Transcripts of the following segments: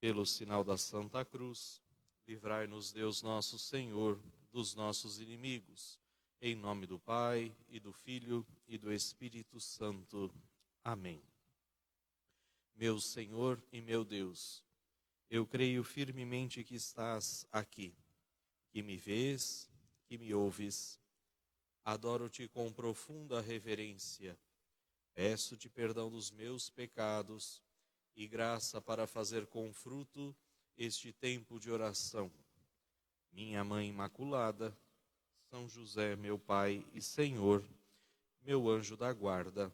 Pelo sinal da Santa Cruz, livrai-nos Deus nosso Senhor dos nossos inimigos. Em nome do Pai, e do Filho, e do Espírito Santo. Amém. Meu Senhor e meu Deus, eu creio firmemente que estás aqui, que me vês, que me ouves. Adoro-te com profunda reverência. Peço-te perdão dos meus pecados e graça para fazer com fruto este tempo de oração. Minha Mãe Imaculada, São José, meu Pai e Senhor, meu anjo da guarda,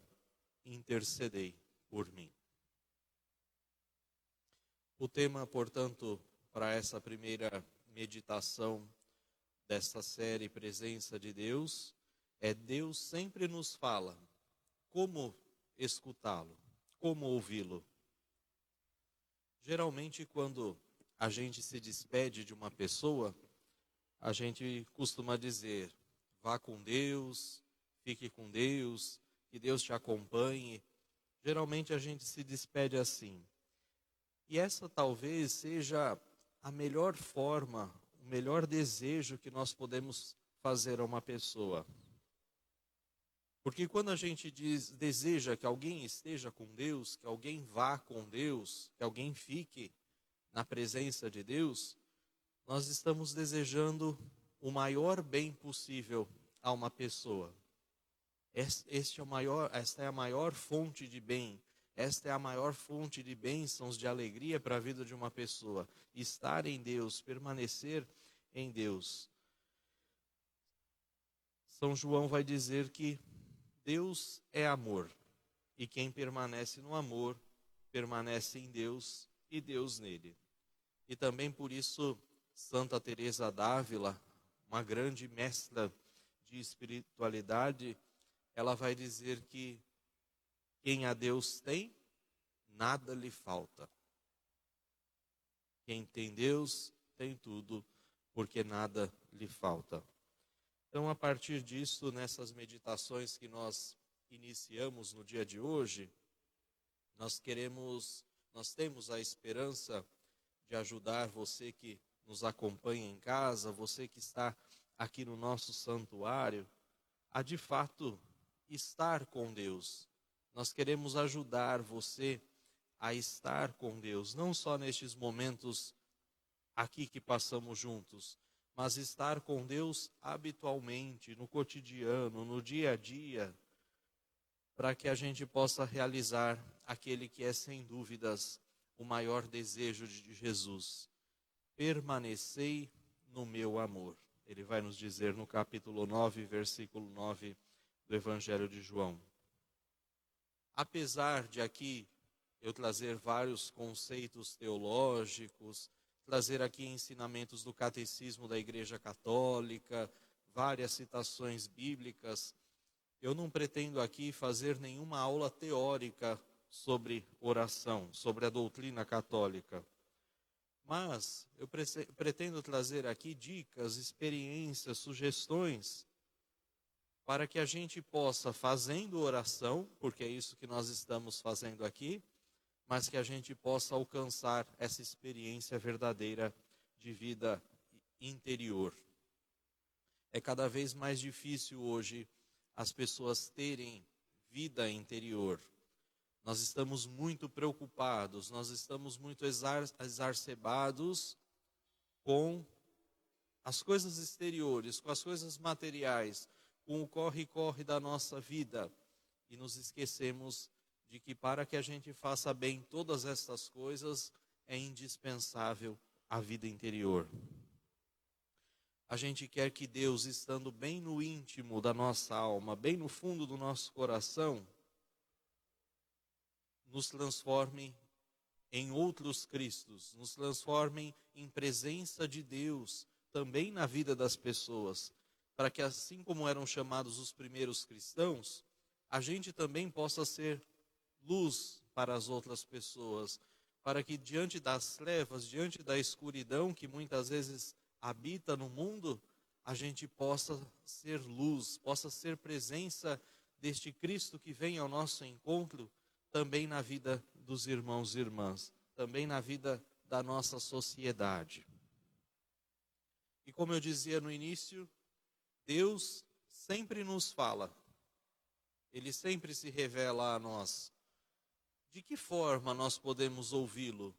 intercedei por mim. O tema, portanto, para essa primeira meditação desta série Presença de Deus, é Deus sempre nos fala. Como escutá-lo? Como ouvi-lo? Geralmente, quando a gente se despede de uma pessoa, a gente costuma dizer, vá com Deus, fique com Deus, que Deus te acompanhe. Geralmente a gente se despede assim. E essa talvez seja a melhor forma, o melhor desejo que nós podemos fazer a uma pessoa. Porque quando a gente deseja que alguém esteja com Deus, que alguém vá com Deus, que alguém fique na presença de Deus, nós estamos desejando o maior bem possível a uma pessoa. Esta é a maior fonte de bem, esta é a maior fonte de bênçãos, de alegria para a vida de uma pessoa. Estar em Deus, permanecer em Deus. São João vai dizer que Deus é amor, e quem permanece no amor, permanece em Deus e Deus nele. E também por isso, Santa Teresa d'Ávila, uma grande mestra de espiritualidade, ela vai dizer que quem a Deus tem, nada lhe falta. Quem tem Deus, tem tudo, porque nada lhe falta. Então, a partir disso, nessas meditações que nós iniciamos no dia de hoje, nós temos a esperança de ajudar você que nos acompanha em casa, você que está aqui no nosso santuário, a de fato estar com Deus. Nós queremos ajudar você a estar com Deus, não só nestes momentos aqui que passamos juntos, mas estar com Deus habitualmente, no cotidiano, no dia a dia, para que a gente possa realizar aquele que é, sem dúvidas, o maior desejo de Jesus. Permanecei no meu amor. Ele vai nos dizer no capítulo 9, versículo 9 do Evangelho de João. Apesar de aqui eu trazer vários conceitos teológicos, trazer aqui ensinamentos do Catecismo da Igreja Católica, várias citações bíblicas, eu não pretendo aqui fazer nenhuma aula teórica sobre oração, sobre a doutrina católica. Mas eu pretendo trazer aqui dicas, experiências, sugestões, para que a gente possa, fazendo oração, porque é isso que nós estamos fazendo aqui, mas que a gente possa alcançar essa experiência verdadeira de vida interior. É cada vez mais difícil hoje as pessoas terem vida interior. Nós estamos muito preocupados, nós estamos muito exacerbados com as coisas exteriores, com as coisas materiais, com o corre-corre da nossa vida. E nos esquecemos de que para que a gente faça bem todas estas coisas, é indispensável a vida interior. A gente quer que Deus, estando bem no íntimo da nossa alma, bem no fundo do nosso coração, nos transforme em outros Cristos, nos transforme em presença de Deus, também na vida das pessoas, para que assim como eram chamados os primeiros cristãos, a gente também possa ser luz para as outras pessoas, para que diante das trevas, diante da escuridão que muitas vezes habita no mundo, a gente possa ser luz, possa ser presença deste Cristo que vem ao nosso encontro, também na vida dos irmãos e irmãs, também na vida da nossa sociedade. E como eu dizia no início, Deus sempre nos fala, Ele sempre se revela a nós. De que forma nós podemos ouvi-lo?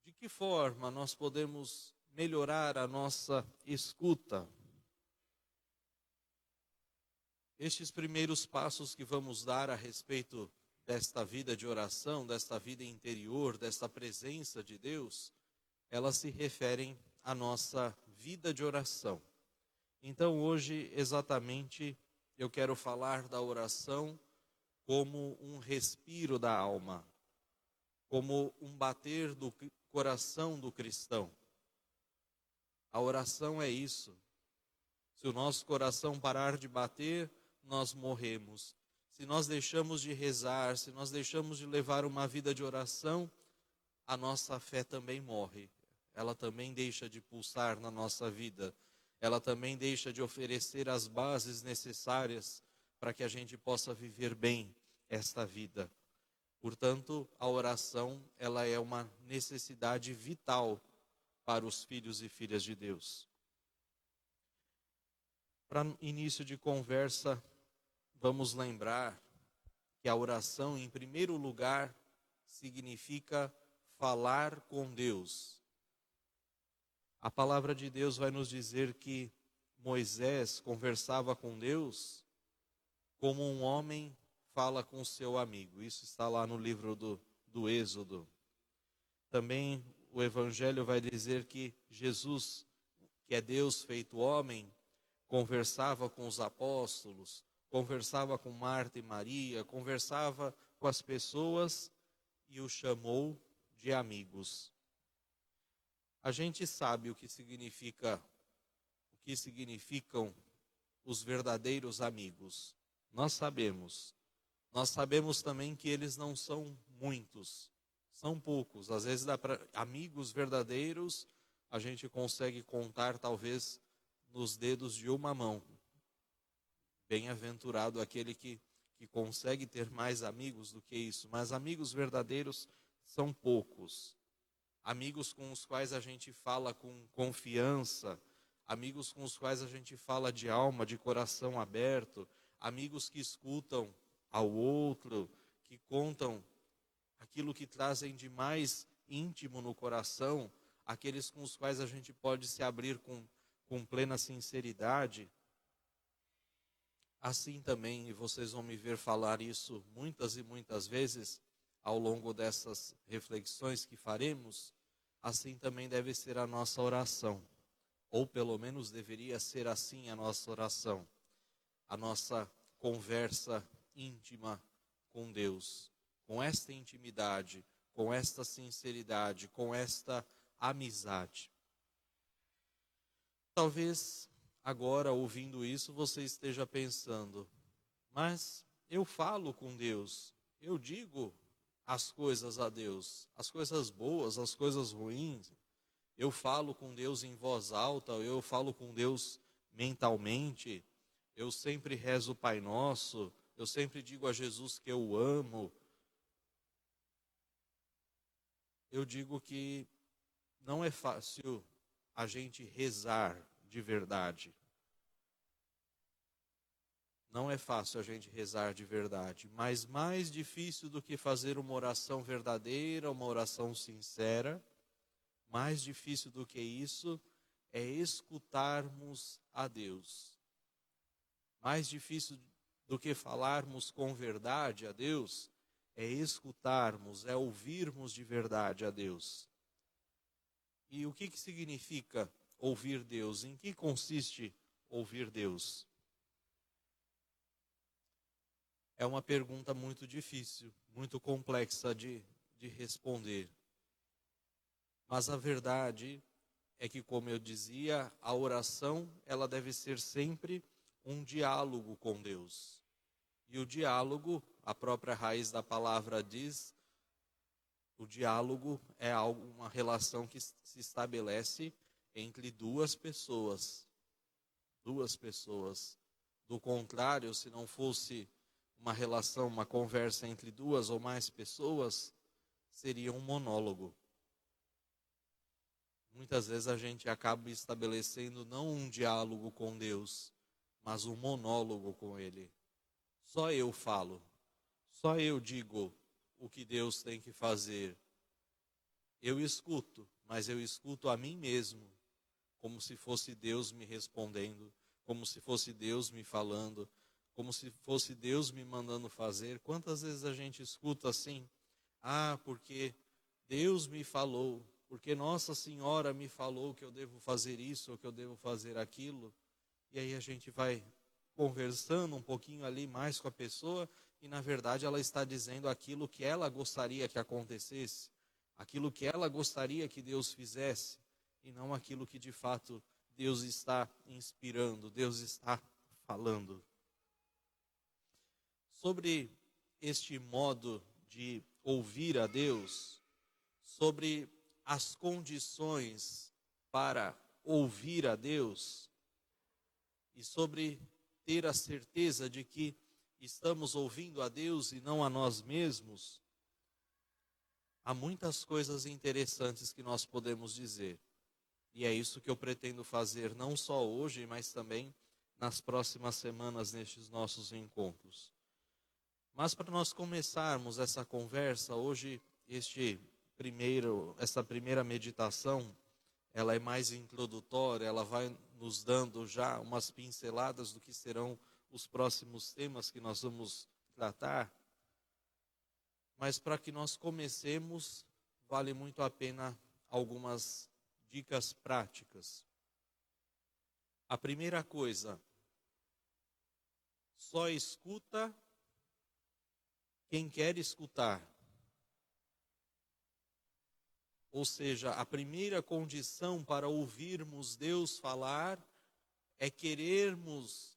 De que forma nós podemos melhorar a nossa escuta? Estes primeiros passos que vamos dar a respeito desta vida de oração, desta vida interior, desta presença de Deus, elas se referem à nossa vida de oração. Então hoje, exatamente, eu quero falar da oração como um respiro da alma, como um bater do coração do cristão. A oração é isso. Se o nosso coração parar de bater, nós morremos. Se nós deixamos de rezar, se nós deixamos de levar uma vida de oração, a nossa fé também morre. Ela também deixa de pulsar na nossa vida. Ela também deixa de oferecer as bases necessárias para que a gente possa viver bem esta vida. Portanto, a oração, ela é uma necessidade vital para os filhos e filhas de Deus. Para início de conversa, vamos lembrar que a oração, em primeiro lugar, significa falar com Deus. A palavra de Deus vai nos dizer que Moisés conversava com Deus como um homem fala com seu amigo. Isso está lá no livro do Êxodo. Também o Evangelho vai dizer que Jesus, que é Deus feito homem, conversava com os apóstolos, conversava com Marta e Maria, conversava com as pessoas e o chamou de amigos. A gente sabe o que significam os verdadeiros amigos. Nós sabemos. Nós sabemos também que eles não são muitos, são poucos. Às vezes, amigos verdadeiros, a gente consegue contar talvez nos dedos de uma mão. Bem-aventurado aquele que consegue ter mais amigos do que isso. Mas amigos verdadeiros são poucos. Amigos com os quais a gente fala com confiança, amigos com os quais a gente fala de alma, de coração aberto, amigos que escutam ao outro, que contam aquilo que trazem de mais íntimo no coração, aqueles com os quais a gente pode se abrir com plena sinceridade. Assim também, e vocês vão me ver falar isso muitas e muitas vezes ao longo dessas reflexões que faremos, assim também deve ser a nossa oração, ou pelo menos deveria ser assim a nossa oração, a nossa conversa íntima com Deus, com esta intimidade, com esta sinceridade, com esta amizade. Talvez agora, ouvindo isso, você esteja pensando, mas eu falo com Deus, eu digo as coisas a Deus, as coisas boas, as coisas ruins, eu falo com Deus em voz alta, eu falo com Deus mentalmente, eu sempre rezo o Pai Nosso, eu sempre digo a Jesus que eu o amo. Eu digo que não é fácil a gente rezar de verdade. Não é fácil a gente rezar de verdade, mas mais difícil do que fazer uma oração verdadeira, uma oração sincera, mais difícil do que isso é escutarmos a Deus. Mais difícil do que falarmos com verdade a Deus é escutarmos, é ouvirmos de verdade a Deus. E o que significa ouvir Deus? Em que consiste ouvir Deus? É uma pergunta muito difícil, muito complexa de responder. Mas a verdade é que, como eu dizia, a oração ela deve ser sempre um diálogo com Deus. E o diálogo, a própria raiz da palavra diz, o diálogo é uma relação que se estabelece entre duas pessoas. Duas pessoas. Do contrário, se não fosse uma relação, uma conversa entre duas ou mais pessoas, seria um monólogo. Muitas vezes a gente acaba estabelecendo não um diálogo com Deus, mas um monólogo com Ele. Só eu falo, só eu digo o que Deus tem que fazer. Eu escuto, mas eu escuto a mim mesmo, como se fosse Deus me respondendo, como se fosse Deus me falando, como se fosse Deus me mandando fazer. Quantas vezes a gente escuta assim? Ah, porque Deus me falou, porque Nossa Senhora me falou que eu devo fazer isso ou que eu devo fazer aquilo. E aí a gente vai conversando um pouquinho ali mais com a pessoa e na verdade ela está dizendo aquilo que ela gostaria que acontecesse, aquilo que ela gostaria que Deus fizesse e não aquilo que de fato Deus está inspirando, Deus está falando. Sobre este modo de ouvir a Deus, sobre as condições para ouvir a Deus e sobre ter a certeza de que estamos ouvindo a Deus e não a nós mesmos, há muitas coisas interessantes que nós podemos dizer. E é isso que eu pretendo fazer não só hoje, mas também nas próximas semanas nestes nossos encontros. Mas para nós começarmos essa conversa, hoje essa primeira meditação, ela é mais introdutória, ela vai nos dando já umas pinceladas do que serão os próximos temas que nós vamos tratar. Mas para que nós comecemos, vale muito a pena algumas dicas práticas. A primeira coisa, só escuta quem quer escutar. Ou seja, a primeira condição para ouvirmos Deus falar é querermos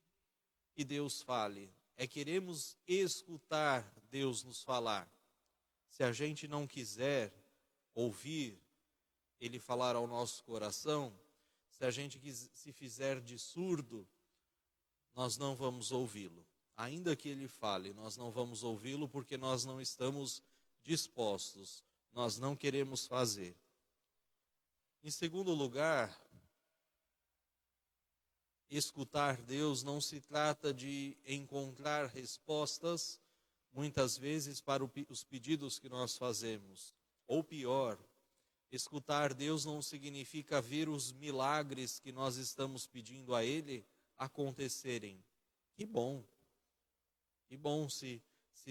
que Deus fale, é queremos escutar Deus nos falar. Se a gente não quiser ouvir Ele falar ao nosso coração, se a gente se fizer de surdo, nós não vamos ouvi-lo. Ainda que Ele fale, nós não vamos ouvi-lo porque nós não estamos dispostos, nós não queremos fazer. Em segundo lugar, escutar Deus não se trata de encontrar respostas, muitas vezes, para os pedidos que nós fazemos. Ou pior, escutar Deus não significa ver os milagres que nós estamos pedindo a Ele acontecerem. Que bom se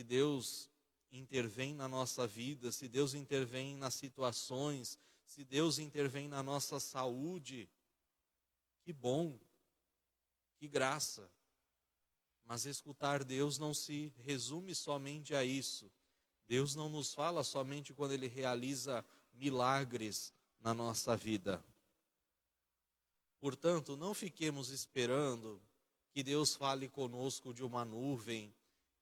Deus intervém na nossa vida, se Deus intervém nas situações, se Deus intervém na nossa saúde. Que bom, que graça. Mas escutar Deus não se resume somente a isso. Deus não nos fala somente quando Ele realiza milagres na nossa vida. Portanto, não fiquemos esperando que Deus fale conosco de uma nuvem,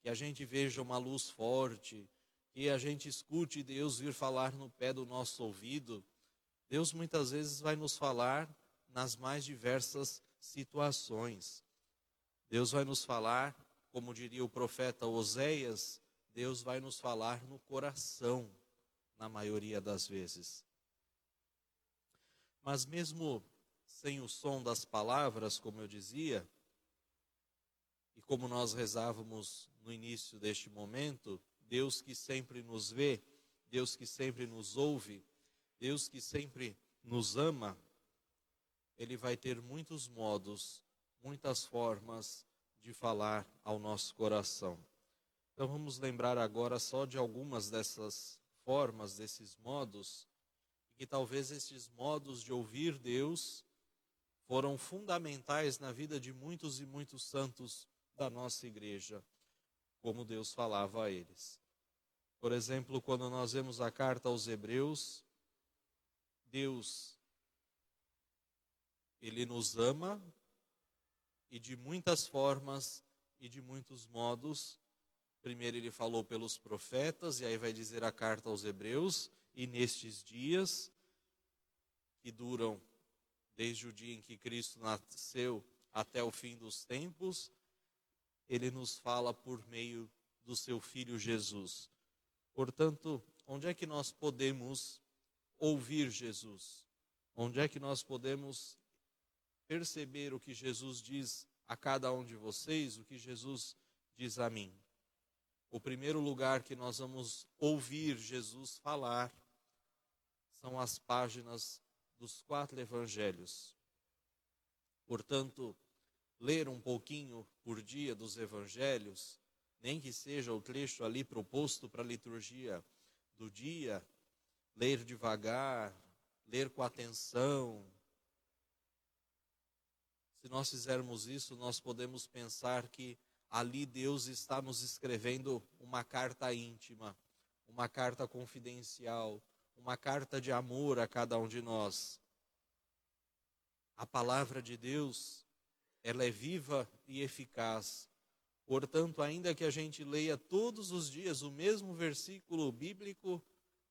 que a gente veja uma luz forte, que a gente escute Deus vir falar no pé do nosso ouvido. Deus muitas vezes vai nos falar nas mais diversas situações. Deus vai nos falar, como diria o profeta Oséias, Deus vai nos falar no coração, na maioria das vezes. Mas mesmo sem o som das palavras, como eu dizia, e como nós rezávamos no início deste momento, Deus que sempre nos vê, Deus que sempre nos ouve, Deus que sempre nos ama, Ele vai ter muitos modos, muitas formas de falar ao nosso coração. Então vamos lembrar agora só de algumas dessas formas, desses modos, e que talvez esses modos de ouvir Deus foram fundamentais na vida de muitos e muitos santos da nossa igreja, como Deus falava a eles. Por exemplo, quando nós vemos a carta aos Hebreus, Deus, Ele nos ama e de muitas formas e de muitos modos. Primeiro Ele falou pelos profetas, e aí vai dizer a carta aos Hebreus, e nestes dias, que duram desde o dia em que Cristo nasceu até o fim dos tempos, Ele nos fala por meio do seu Filho Jesus. Portanto, onde é que nós podemos ouvir Jesus? Onde é que nós podemos perceber o que Jesus diz a cada um de vocês, o que Jesus diz a mim? O primeiro lugar que nós vamos ouvir Jesus falar são as páginas dos 4 evangelhos. Portanto, ler um pouquinho por dia dos evangelhos, nem que seja o trecho ali proposto para a liturgia do dia, ler devagar, ler com atenção. Se nós fizermos isso, nós podemos pensar que ali Deus está nos escrevendo uma carta íntima, uma carta confidencial, uma carta de amor a cada um de nós. A palavra de Deus, ela é viva e eficaz. Portanto, ainda que a gente leia todos os dias o mesmo versículo bíblico,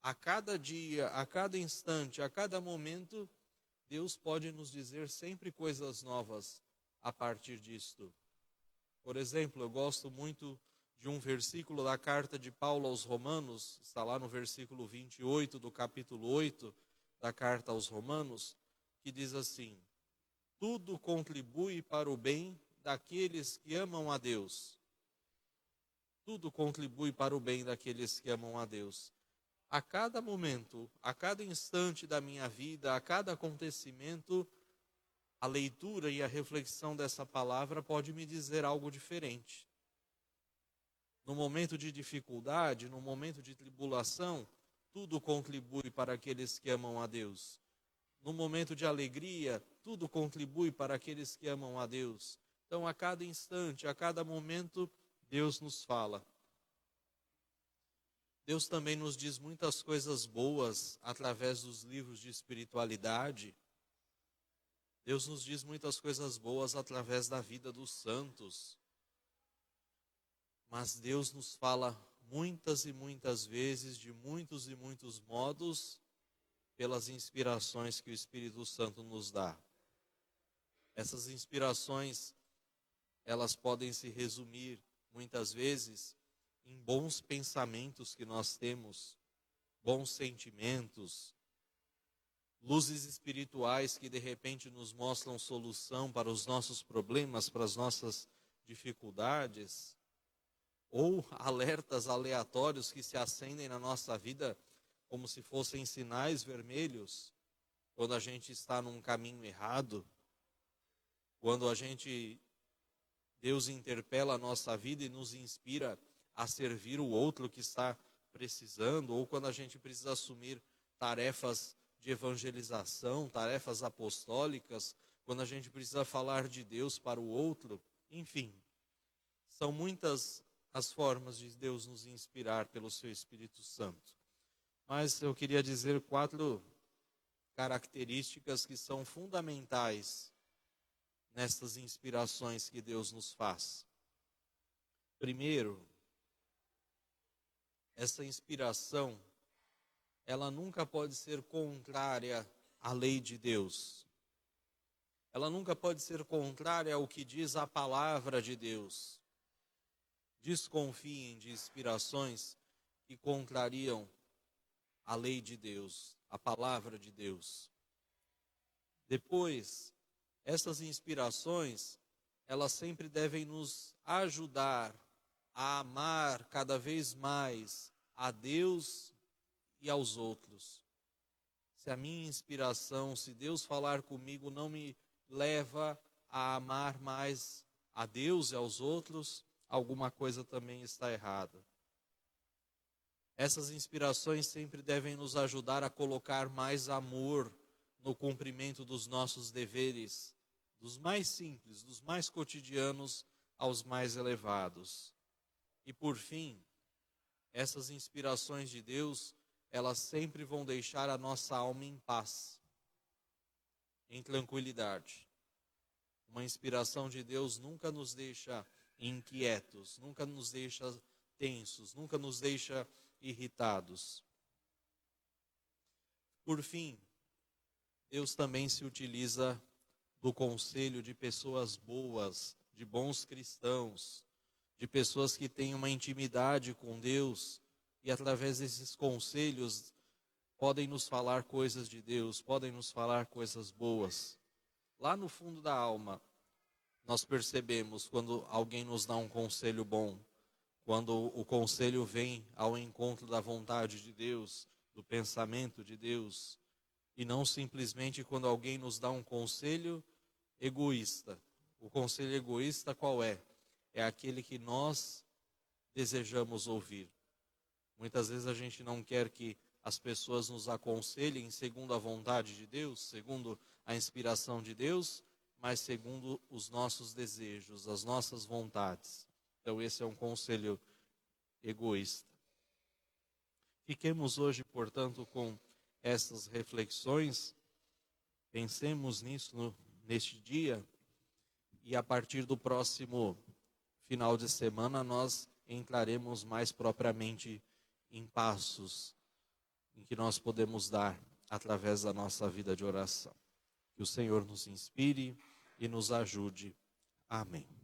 a cada dia, a cada instante, a cada momento, Deus pode nos dizer sempre coisas novas a partir disto. Por exemplo, eu gosto muito de um versículo da carta de Paulo aos Romanos, está lá no versículo 28 do capítulo 8 da carta aos Romanos, que diz assim: tudo contribui para o bem daqueles que amam a Deus. Tudo contribui para o bem daqueles que amam a Deus. A cada momento, a cada instante da minha vida, a cada acontecimento, a leitura e a reflexão dessa palavra pode me dizer algo diferente. No momento de dificuldade, no momento de tribulação, tudo contribui para aqueles que amam a Deus. No momento de alegria, tudo contribui para aqueles que amam a Deus. Então, a cada instante, a cada momento, Deus nos fala. Deus também nos diz muitas coisas boas através dos livros de espiritualidade. Deus nos diz muitas coisas boas através da vida dos santos. Mas Deus nos fala muitas e muitas vezes, de muitos e muitos modos, pelas inspirações que o Espírito Santo nos dá. Essas inspirações, elas podem se resumir, muitas vezes, em bons pensamentos que nós temos, bons sentimentos, luzes espirituais que de repente nos mostram solução para os nossos problemas, para as nossas dificuldades, ou alertas aleatórios que se acendem na nossa vida como se fossem sinais vermelhos, quando a gente está num caminho errado, quando Deus interpela a nossa vida e nos inspira a servir o outro que está precisando, ou quando a gente precisa assumir tarefas de evangelização, tarefas apostólicas, quando a gente precisa falar de Deus para o outro, enfim, são muitas as formas de Deus nos inspirar pelo seu Espírito Santo. Mas eu queria dizer 4 características que são fundamentais nestas inspirações que Deus nos faz. Primeiro, essa inspiração, ela nunca pode ser contrária à lei de Deus. Ela nunca pode ser contrária ao que diz a palavra de Deus. Desconfiem de inspirações que contrariam a lei de Deus, a palavra de Deus. Depois, essas inspirações, elas sempre devem nos ajudar a amar cada vez mais a Deus e aos outros. Se a minha inspiração, se Deus falar comigo, não me leva a amar mais a Deus e aos outros, alguma coisa também está errada. Essas inspirações sempre devem nos ajudar a colocar mais amor no cumprimento dos nossos deveres, dos mais simples, dos mais cotidianos aos mais elevados. E por fim, essas inspirações de Deus, elas sempre vão deixar a nossa alma em paz, em tranquilidade. Uma inspiração de Deus nunca nos deixa inquietos, nunca nos deixa tensos, nunca nos deixa irritados. Por fim, Deus também se utiliza do conselho de pessoas boas, de bons cristãos, de pessoas que têm uma intimidade com Deus, e através desses conselhos podem nos falar coisas de Deus, podem nos falar coisas boas. Lá no fundo da alma, nós percebemos quando alguém nos dá um conselho bom, quando o conselho vem ao encontro da vontade de Deus, do pensamento de Deus, e não simplesmente quando alguém nos dá um conselho egoísta. O conselho egoísta qual é? É aquele que nós desejamos ouvir. Muitas vezes a gente não quer que as pessoas nos aconselhem segundo a vontade de Deus, segundo a inspiração de Deus, mas segundo os nossos desejos, as nossas vontades. Então esse é um conselho egoísta. Fiquemos hoje, portanto, com essas reflexões, pensemos nisso neste dia, e a partir do próximo final de semana nós entraremos mais propriamente em passos em que nós podemos dar através da nossa vida de oração. Que o Senhor nos inspire e nos ajude. Amém.